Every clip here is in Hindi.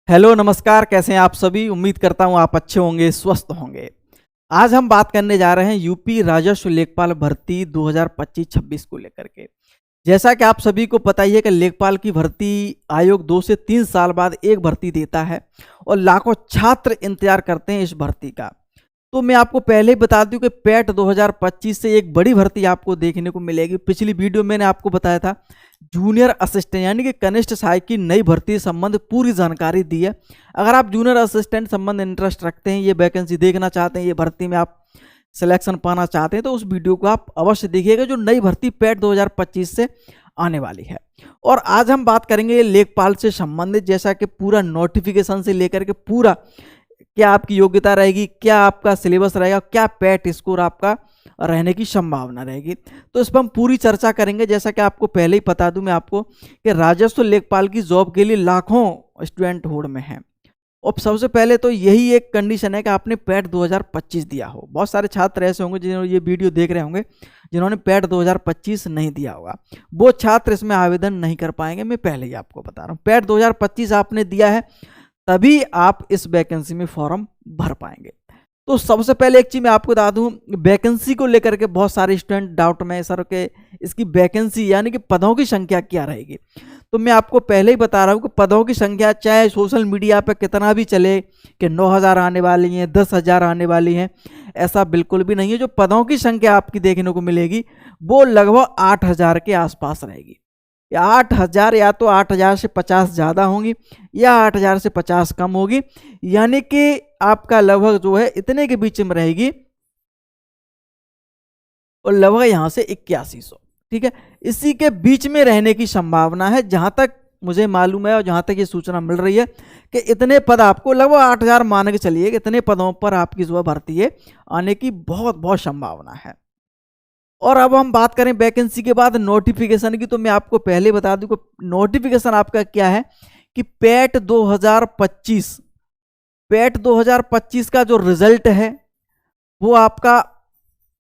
हेलो नमस्कार, कैसे हैं आप सभी। उम्मीद करता हूं आप अच्छे होंगे, स्वस्थ होंगे। आज हम बात करने जा रहे हैं यूपी राजस्व लेखपाल भर्ती 2025-26 को लेकर के। जैसा कि आप सभी को पता ही है कि लेखपाल की भर्ती आयोग 2 से 3 साल बाद एक भर्ती देता है और लाखों छात्र इंतजार करते हैं इस भर्ती का। तो मैं आपको पहले ही बता दूं कि पैट 2025 से एक बड़ी भर्ती आपको देखने को मिलेगी। पिछली वीडियो मैंने आपको बताया था जूनियर असिस्टेंट यानी कि कनिष्ठ सहायक की नई भर्ती संबंध पूरी जानकारी दी है। अगर आप जूनियर असिस्टेंट संबंध इंटरेस्ट रखते हैं, ये वैकेंसी देखना चाहते हैं, ये भर्ती में आप सिलेक्शन पाना चाहते हैं, तो उस वीडियो को आप अवश्य देखिएगा जो नई भर्ती पैट 2025 से आने वाली है। और आज हम बात करेंगे लेखपाल से संबंधित, जैसा कि पूरा नोटिफिकेशन से लेकर के पूरा क्या आपकी योग्यता रहेगी, क्या आपका सिलेबस रहेगा, क्या पैट स्कोर आपका रहने की संभावना रहेगी, तो इस पर हम पूरी चर्चा करेंगे। जैसा कि आपको पहले ही बता दूं मैं आपको कि राजस्व लेखपाल की जॉब के लिए लाखों स्टूडेंट होड़ में हैं। और सबसे पहले तो यही एक कंडीशन है कि आपने पैट 2025 दिया हो। बहुत सारे छात्र ऐसे होंगे जिन्होंने ये वीडियो देख रहे होंगे जिन्होंने पैट 2025 नहीं दिया होगा, वो छात्र इसमें आवेदन नहीं कर पाएंगे। मैं पहले ही आपको बता रहा हूँ, पैट 2025 आपने दिया है तभी आप इस वैकेंसी में फॉर्म भर पाएंगे। तो सबसे पहले एक चीज मैं आपको बता दूं, वैकेंसी को लेकर के बहुत सारे स्टूडेंट डाउट में सर के इसकी वैकेंसी यानी कि पदों की संख्या क्या रहेगी। तो मैं आपको पहले ही बता रहा हूं कि पदों की संख्या चाहे सोशल मीडिया पे कितना भी चले कि 9,000 आने वाली हैं, 10,000 आने वाली हैं, ऐसा बिल्कुल भी नहीं है। जो पदों की संख्या आपकी देखने को मिलेगी वो लगभग 8,000 के आसपास रहेगी। 8,000 या तो 8,000 से 50 ज़्यादा होंगी या 8,000 से 50 कम होगी, यानी कि आपका लगभग जो है इतने के बीच में रहेगी और लगभग यहाँ से 8100, ठीक है, इसी के बीच में रहने की संभावना है जहाँ तक मुझे मालूम है और जहाँ तक ये सूचना मिल रही है कि इतने पद आपको लगभग 8,000 मान के चलिए, इतने पदों पर आपकी जो भर्ती है आने की बहुत बहुत संभावना है। और अब हम बात करें वैकेंसी के बाद नोटिफिकेशन की, तो मैं आपको पहले बता दूं कि नोटिफिकेशन आपका क्या है कि पैट 2025 का जो रिजल्ट है वो आपका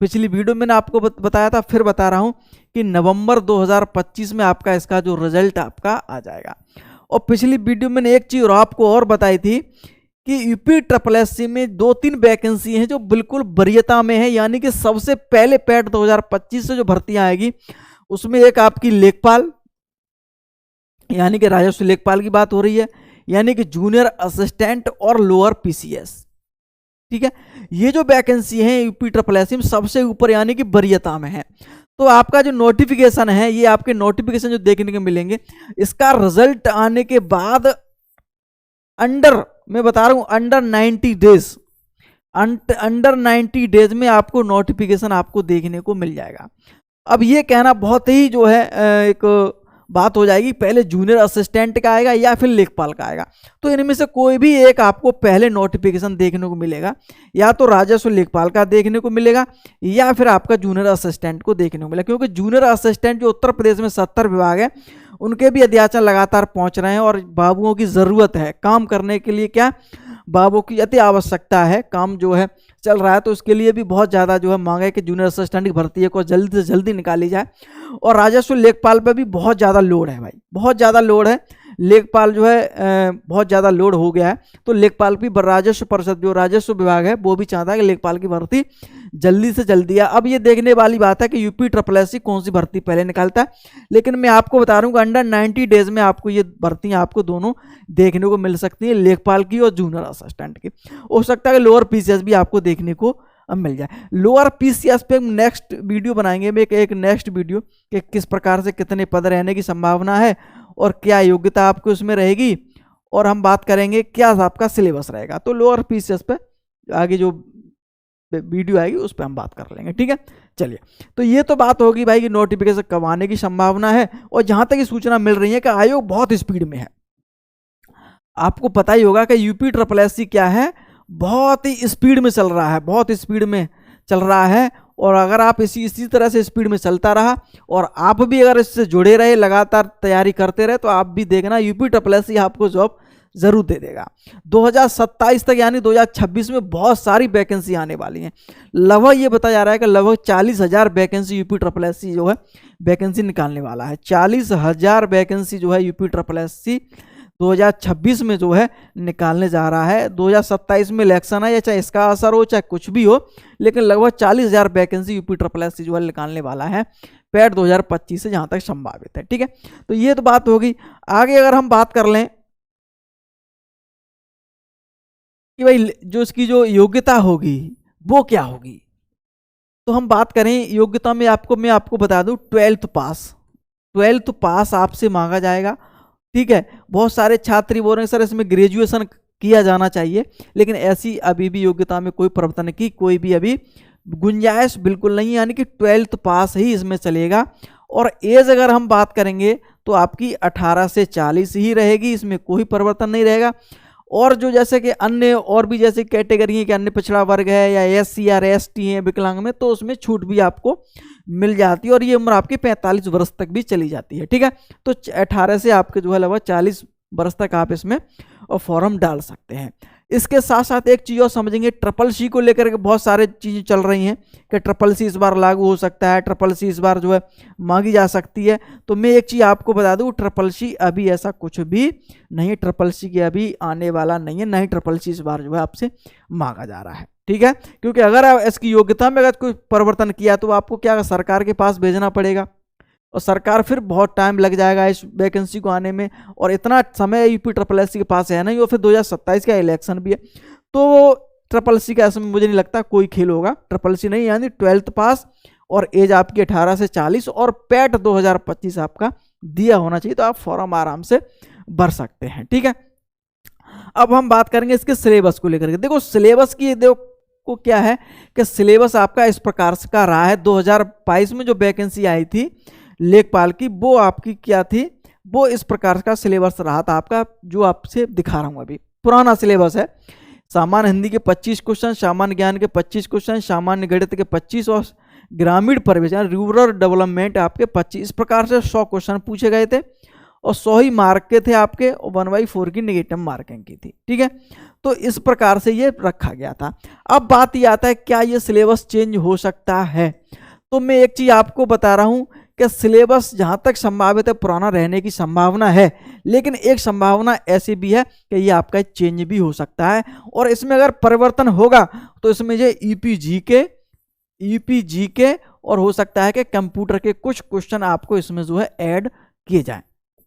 पिछली वीडियो में मैंने आपको बताया था, फिर बता रहा हूं कि नवंबर 2025 में आपका इसका जो रिजल्ट आपका आ जाएगा। और पिछली वीडियो में मैंने एक चीज और आपको और बताई थी कि यूपी SSS में 2-3 वैकेंसी हैं जो बिल्कुल वरीयता में है, यानी कि सबसे पहले पैट 2025 से जो भर्तियां आएगी उसमें एक आपकी लेखपाल यानी कि राजस्व लेखपाल की बात हो रही है, यानी कि जूनियर असिस्टेंट और लोअर PCS, ठीक है। ये जो वैकेंसी है यूपी SSS में सबसे ऊपर यानी कि वरीयता में है। तो आपका जो नोटिफिकेशन है, ये आपके नोटिफिकेशन जो देखने को मिलेंगे, इसका रिजल्ट आने के बाद मैं बता रहा हूं अंडर 90 डेज में आपको नोटिफिकेशन आपको देखने को मिल जाएगा। अब ये कहना बहुत ही जो है एक बात हो जाएगी, पहले जूनियर असिस्टेंट का आएगा या फिर लेखपाल का आएगा। तो इनमें से कोई भी एक आपको पहले नोटिफिकेशन देखने को मिलेगा, या तो राजस्व लेखपाल का देखने को मिलेगा या फिर आपका जूनियर असिस्टेंट को देखने को मिलेगा, क्योंकि जूनियर असिस्टेंट जो उत्तर प्रदेश में 70 विभाग है उनके भी अध्याचन लगातार पहुंच रहे हैं और बाबुओं की ज़रूरत है काम करने के लिए, क्या बाबुओं की अति आवश्यकता है, काम जो है चल रहा है, तो उसके लिए भी बहुत ज़्यादा जो है मांग है कि जूनियर असिस्टेंट की भर्ती को जल्दी से जल्दी निकाली जाए। और राजस्व लेखपाल पर भी बहुत ज़्यादा लोड है भाई, बहुत ज़्यादा लोड है। लेखपाल जो है बहुत ज़्यादा लोड हो गया है, तो लेखपाल की राजस्व परिषद जो राजस्व विभाग है वो भी चाहता है कि लेखपाल की भर्ती जल्दी से जल्दी है। अब ये देखने वाली बात है कि यूपी SSS कौन सी भर्ती पहले निकालता है, लेकिन मैं आपको बता रहा हूँ कि अंडर 90 डेज में आपको ये भर्तियाँ आपको दोनों देखने को मिल सकती हैं, लेखपाल की और जूनियर असिस्टेंट की। हो सकता है कि लोअर PCS भी आपको देखने को अब मिल जाए। लोअर PCS पे नेक्स्ट वीडियो बनाएंगे, मैं एक नेक्स्ट वीडियो कि किस प्रकार से कितने पद रहने की संभावना है और क्या योग्यता आपको उसमें रहेगी, और हम बात करेंगे क्या आपका सिलेबस रहेगा। तो लोअर PCS पे आगे जो वीडियो आएगी उस पर हम बात कर लेंगे, ठीक है। चलिए, तो ये तो बात होगी भाई कि नोटिफिकेशन कब आने की संभावना है। और जहां तक ये सूचना मिल रही है कि आयोग बहुत स्पीड में है। आपको पता ही होगा कि यूपी SSS क्या है, बहुत ही स्पीड में चल रहा है, बहुत स्पीड में चल रहा है। और अगर आप इसी तरह से स्पीड में चलता रहा और आप भी अगर इससे जुड़े रहे, लगातार तैयारी करते रहे, तो आप भी देखना यूपी SSS आपको जॉब जरूर दे देगा। 2027 तक यानी 2026 में बहुत सारी वैकेंसी आने वाली हैं। लगभग ये बताया जा रहा है कि लगभग 40,000 वैकेंसी यूपी SSS जो है वैकेंसी निकालने वाला है। 40,000 वैकेंसी जो है यूपी SSS 2026 में जो है निकालने जा रहा है। 2027 में इलेक्शन है, या चाहे इसका असर हो चाहे कुछ भी हो, लेकिन लगभग 40,000 वैकेंसी यूपी ट्रिपल एस जो है निकालने वाला है पैट 2025 से, जहां तक संभावित है। ठीक है, तो ये तो बात होगी। आगे अगर हम बात कर लें कि भाई जो इसकी जो योग्यता होगी वो क्या होगी, तो हम बात करें योग्यता में मैं आपको बता दूं 12th पास आपसे मांगा जाएगा। ठीक है, बहुत सारे छात्र बोल रहे हैं सर इसमें ग्रेजुएशन किया जाना चाहिए, लेकिन ऐसी अभी भी योग्यता में कोई परिवर्तन की कोई भी अभी गुंजाइश बिल्कुल नहीं, यानी कि 12th पास ही इसमें चलेगा। और एज अगर हम बात करेंगे तो आपकी 18 से 40 ही रहेगी, इसमें कोई परिवर्तन नहीं रहेगा। और जो जैसे कि अन्य और भी जैसे कैटेगरी है कि अन्य पिछड़ा वर्ग है या SC या ST है विकलांग में, तो उसमें छूट भी आपको मिल जाती है और ये उम्र आपकी 45 वर्ष तक भी चली जाती है। ठीक है, तो 18 से आपके जो है लगभग 40 वर्ष तक आप इसमें और फॉर्म डाल सकते हैं। इसके साथ साथ एक चीज़ और समझेंगे, ट्रिपल-C को लेकर के बहुत सारे चीज़ें चल रही हैं कि ट्रिपल-C इस बार लागू हो सकता है, ट्रिपल-C इस बार जो है मांगी जा सकती है। तो मैं एक चीज़ आपको बता दूं, ट्रिपल-C अभी ऐसा कुछ भी नहीं है, ट्रिपल-C के अभी आने वाला नहीं है, नहीं ट्रिपल-C इस बार जो है आपसे मांगा जा रहा है। ठीक है, क्योंकि अगर इसकी योग्यता में अगर कोई परिवर्तन किया तो आपको क्या सरकार के पास भेजना पड़ेगा और सरकार फिर बहुत टाइम लग जाएगा इस वैकेंसी को आने में, और इतना समय यूपी ट्रिपल एस सी के पास है नहीं, और फिर 2027 का इलेक्शन भी है। तो ट्रिपल सी का इसमें मुझे नहीं लगता कोई खेल होगा। ट्रिपल सी नहीं, यानी 12th पास और एज आपकी 18 से 40 और पैट 2025 आपका दिया होना चाहिए, तो आप फॉर्म आराम से भर सकते हैं। ठीक है, अब हम बात करेंगे इसके सिलेबस को लेकर के। देखो सिलेबस की को क्या है कि सिलेबस आपका इस प्रकार का रहा है। 2022 में जो वैकेंसी आई थी लेखपाल की, वो आपकी क्या थी, वो इस प्रकार का सिलेबस रहा था आपका, जो आपसे दिखा रहा हूं। अभी पुराना सिलेबस है। सामान्य हिंदी के 25 क्वेश्चन, सामान्य ज्ञान के 25 क्वेश्चन, सामान्य गणित के 25 और ग्रामीण परिवेश रूरल डेवलपमेंट आपके 25, इस प्रकार से 100 क्वेश्चन पूछे गए थे और 100 ही मार्क के थे आपके, और 1/4 की नेगेटिव मार्किंग की थी। ठीक है, तो इस प्रकार से ये रखा गया था। अब बात ये आता है क्या ये सिलेबस चेंज हो सकता है, तो मैं एक चीज आपको बता रहा हूं कि सिलेबस जहां तक संभावित है पुराना रहने की संभावना है, लेकिन एक संभावना ऐसी भी है कि ये आपका चेंज भी हो सकता है। और इसमें अगर परिवर्तन होगा तो इसमें ये ईपीजी के और हो सकता है कि कंप्यूटर के कुछ क्वेश्चन आपको इसमें जो है ऐड किए जाएं,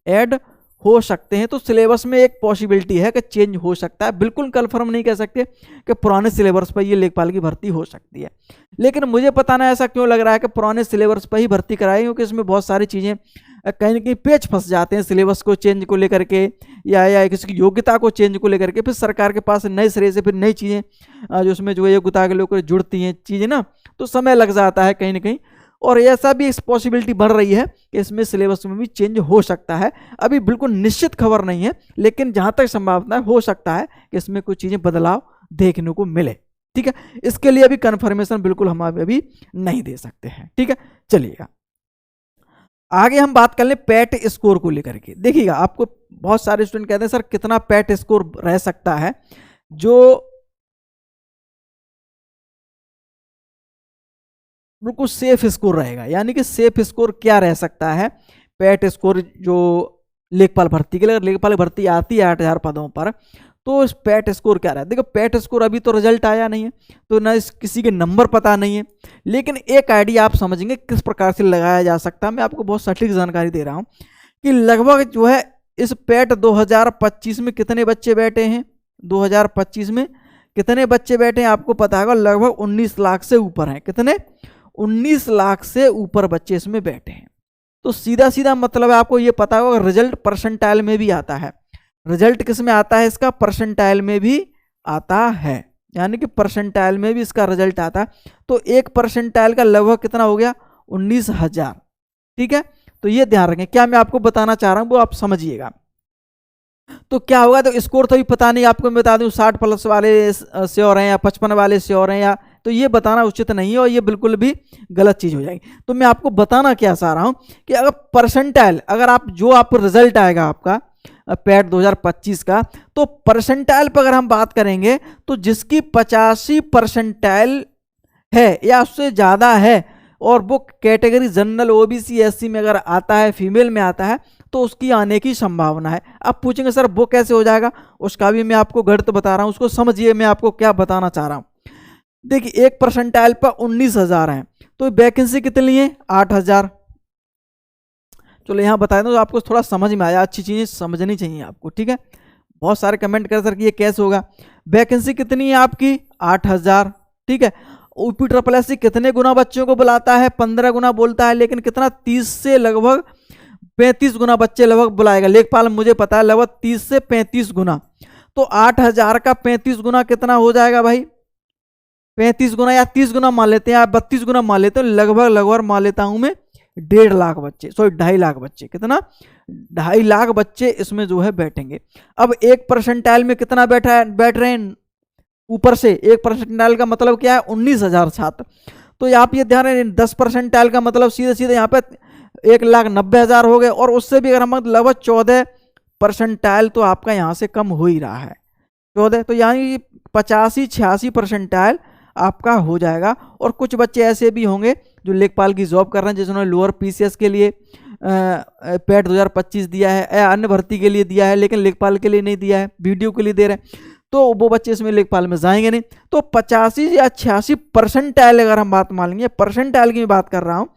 ऐड हो सकते हैं। तो सिलेबस में एक पॉसिबिलिटी है कि चेंज हो सकता है, बिल्कुल कंफर्म नहीं कह सकते कि पुराने सिलेबस पर ये लेखपाल की भर्ती हो सकती है। लेकिन मुझे पता ना ऐसा क्यों लग रहा है कि पुराने सिलेबस पर ही भर्ती कराएं, क्योंकि इसमें बहुत सारी चीज़ें कहीं ना कहीं पेच फंस जाते हैं सिलेबस को चेंज को लेकर के, या किसी की योग्यता को चेंज को लेकर के। फिर सरकार के पास नए सिरे से फिर नई चीज़ें जो उसमें जो है योग्यता के लोग जुड़ती हैं चीज़ें ना, तो समय लग जाता है कहीं ना कहीं। और ऐसा भी एक पॉसिबिलिटी बढ़ रही है कि इसमें सिलेबस में भी चेंज हो सकता है। अभी बिल्कुल निश्चित खबर नहीं है, लेकिन जहां तक संभावना हो सकता है कि इसमें कुछ चीजें बदलाव देखने को मिले। ठीक है, इसके लिए अभी कंफर्मेशन बिल्कुल हम अभी नहीं दे सकते हैं। ठीक है, चलिएगा आगे हम बात कर लें पैट स्कोर को लेकर के। देखिएगा, आपको बहुत सारे स्टूडेंट कहते हैं सर कितना पैट स्कोर रह सकता है, जो बिल्कुल सेफ स्कोर रहेगा। यानी कि सेफ स्कोर क्या रह सकता है, पैट स्कोर जो लेखपाल भर्ती के लिए, लेखपाल भर्ती आती है 8000 पदों पर, तो पैट स्कोर क्या रहा है। देखो पैट स्कोर अभी तो रिजल्ट आया नहीं है, तो ना किसी के नंबर पता नहीं है, लेकिन एक आइडिया आप समझेंगे किस प्रकार से लगाया जा सकता है। मैं आपको बहुत सटीक जानकारी दे रहा हूँ कि लगभग जो है इस पैट 2025 में कितने बच्चे बैठे हैं, 2025 में कितने बच्चे बैठे हैं आपको पता होगा, लगभग 19 लाख से ऊपर हैं। कितने? 19 लाख से ऊपर बच्चे इसमें बैठे हैं। तो सीधा सीधा मतलब है आपको ये पता होगा रिजल्ट परसेंटाइल में भी आता है। रिजल्ट किस में आता है इसका? परसेंटाइल में भी आता है, यानी कि परसेंटाइल में भी इसका रिजल्ट आता है। तो एक परसेंटाइल का लगभग कितना हो गया? 19,000। ठीक है, तो ये ध्यान रखें। क्या मैं आपको बताना चाह रहा हूं वो आप समझिएगा। तो क्या होगा, तो स्कोर तो भी पता नहीं आपको, मैं बता दूं 60+ वाले श्योर हैं या 55 वाले श्योर हैं, या तो ये बताना उचित नहीं है और ये बिल्कुल भी गलत चीज़ हो जाएगी। तो मैं आपको बताना क्या चाह रहा हूं कि अगर परसेंटाइल, अगर आप जो आपको रिजल्ट आएगा आपका पैट 2025 का, तो परसेंटाइल पर अगर हम बात करेंगे तो जिसकी 85 परसेंटाइल है या उससे ज़्यादा है और वो कैटेगरी जनरल, ओबीसी, एससी में अगर आता है, फीमेल में आता है, तो उसकी आने की संभावना है। अब पूछेंगे सर वो कैसे हो जाएगा, उसका भी मैं आपको गणित बता रहा हूँ, उसको समझिए मैं आपको क्या बताना चाह रहा हूँ। देखिए 1 परसेंटाइल पर 19,000 है, तो वैकेंसी कितनी है 8,000। चलो यहाँ बता दूँ तो आपको थोड़ा समझ में आया, अच्छी चीज़ें समझनी चाहिए आपको, ठीक है। बहुत सारे कमेंट कर सर कि ये कैसे होगा। वैकेंसी कितनी है आपकी 8,000, ठीक है। यूपी ट्रिपल एससी कितने गुना बच्चों को बुलाता है, 15 गुना बोलता है, लेकिन कितना 30 से लगभग 35 गुना बच्चे लगभग बुलाएगा। लेखपाल मुझे पता है लगभग 30 से 35 गुना। तो 8,000 का 35 गुना कितना हो जाएगा भाई, 35 गुना या 30 गुना मान लेते हैं, या 32 गुना मान लेते हैं, लगभग मान लेता हूं मैं 1.5 लाख बच्चे, सॉरी 2.5 लाख बच्चे, कितना 2.5 लाख बच्चे इसमें जो है बैठेंगे। अब 1 परसेंटाइल में कितना बैठ रहे हैं ऊपर से, 1 परसेंटाइल का मतलब क्या है 19,000 छात्र। तो आप ये ध्यान रखें 10 परसेंटाइल का मतलब सीधे सीधे यहाँ पे 1,90,000 हो गए, और उससे भी अगर हम लगभग 14 परसेंटाइल तो आपका यहाँ से कम हो ही रहा है 14, तो यानी 85-86 परसेंटाइल आपका हो जाएगा। और कुछ बच्चे ऐसे भी होंगे जो लेखपाल की जॉब कर रहे हैं, जिन्होंने लोअर पीसीएस के लिए पेट 2025 दिया है या अन्य भर्ती के लिए दिया है, लेकिन लेखपाल के लिए नहीं दिया है, वीडियो के लिए दे रहे हैं, तो वो बच्चे इसमें लेखपाल में जाएंगे नहीं। तो 85 या 86 परसेंटाइल अगर हम बात मान लेंगे, परसेंटाइल की मैं बात कर रहा हूँ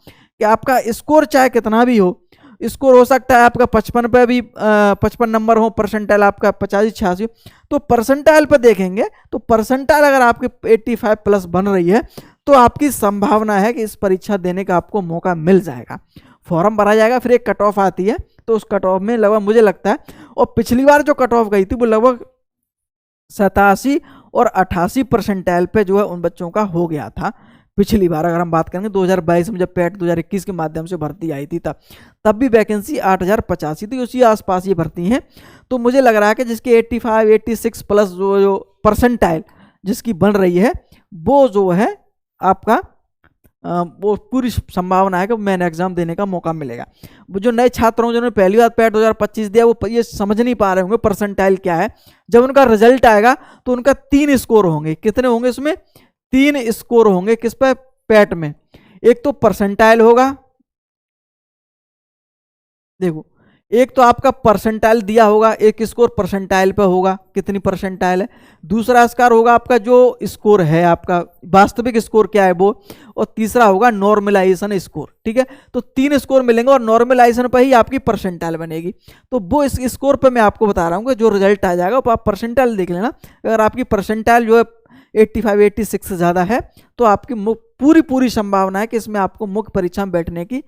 कि आपका स्कोर चाहे कितना भी हो, स्कोर हो सकता है आपका 55 पे भी 55 नंबर हो, परसेंटाइल आपका 85-86, तो परसेंटाइल पे देखेंगे तो परसेंटाइल अगर आपकी 85 प्लस बन रही है तो आपकी संभावना है कि इस परीक्षा देने का आपको मौका मिल जाएगा। फॉर्म भरा जाएगा, फिर एक कट ऑफ आती है, तो उस कट ऑफ में लगभग मुझे लगता है, और पिछली बार जो कट ऑफ गई थी वो लगभग 87 और 88 परसेंटाइल पे जो है उन बच्चों का हो गया था पिछली बार। अगर हम बात करेंगे 2022 में जब पैट 2021 के माध्यम से भर्ती आई थी तब भी वैकेंसी 8,085 थी, उसी आसपास ये भर्ती हैं। तो मुझे लग रहा है कि जिसके 85-86 प्लस जो परसेंटाइल जिसकी बन रही है वो जो है आपका वो पूरी संभावना है कि मेन एग्जाम देने का मौका मिलेगा। वो जो नए छात्र हों जिन्होंने पहली बार पैट 2025 दिया, वो ये समझ नहीं पा रहे होंगे परसेंटाइल क्या है। जब उनका रिजल्ट आएगा तो उनका 3 स्कोर होंगे, कितने होंगे इसमें 3 स्कोर होंगे, किस पे पैट में। एक तो परसेंटाइल होगा, देखो एक तो आपका परसेंटाइल दिया होगा, एक स्कोर परसेंटाइल पे होगा कितनी परसेंटाइल है, दूसरा स्कोर होगा आपका जो स्कोर है आपका वास्तविक स्कोर क्या है वो, और तीसरा होगा नॉर्मलाइजेशन स्कोर, ठीक है। तो 3 स्कोर मिलेंगे और नॉर्मलाइजेशन पर ही आपकी परसेंटाइल बनेगी। तो वो इस स्कोर पे मैं आपको बता रहा हूँ कि जो रिजल्ट आ जाएगा वो आप परसेंटाइल देख लेना। अगर आपकी परसेंटाइल जो है 85-86 से ज़्यादा है तो आपकी पूरी संभावना है कि इसमें आपको मुख्य परीक्षा में बैठने की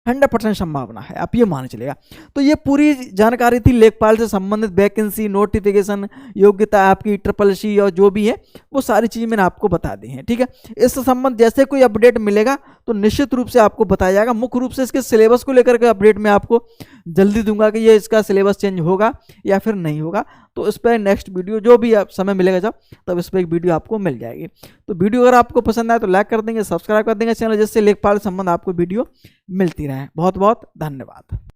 100% संभावना है, आप ये मान चलेगा। तो ये पूरी जानकारी थी लेखपाल से संबंधित, वैकेंसी, नोटिफिकेशन, योग्यता आपकी ट्रिपल सी और जो भी है वो सारी चीज़ मैंने आपको बता दी हैं, ठीक है। इससे संबंध जैसे कोई अपडेट मिलेगा तो निश्चित रूप से आपको बताया जाएगा। मुख्य रूप से इसके सिलेबस को लेकर के अपडेट मैं आपको जल्दी दूंगा कि ये इसका सिलेबस चेंज होगा या फिर नहीं होगा। तो इस पर नेक्स्ट वीडियो जो भी समय मिलेगा जब तब इस पर एक वीडियो आपको मिल जाएगी। तो वीडियो अगर आपको पसंद आए तो लाइक कर देंगे, सब्सक्राइब कर देंगे चैनल, जिससे लेखपाल संबंध आपको वीडियो मिलती रहे। बहुत बहुत धन्यवाद।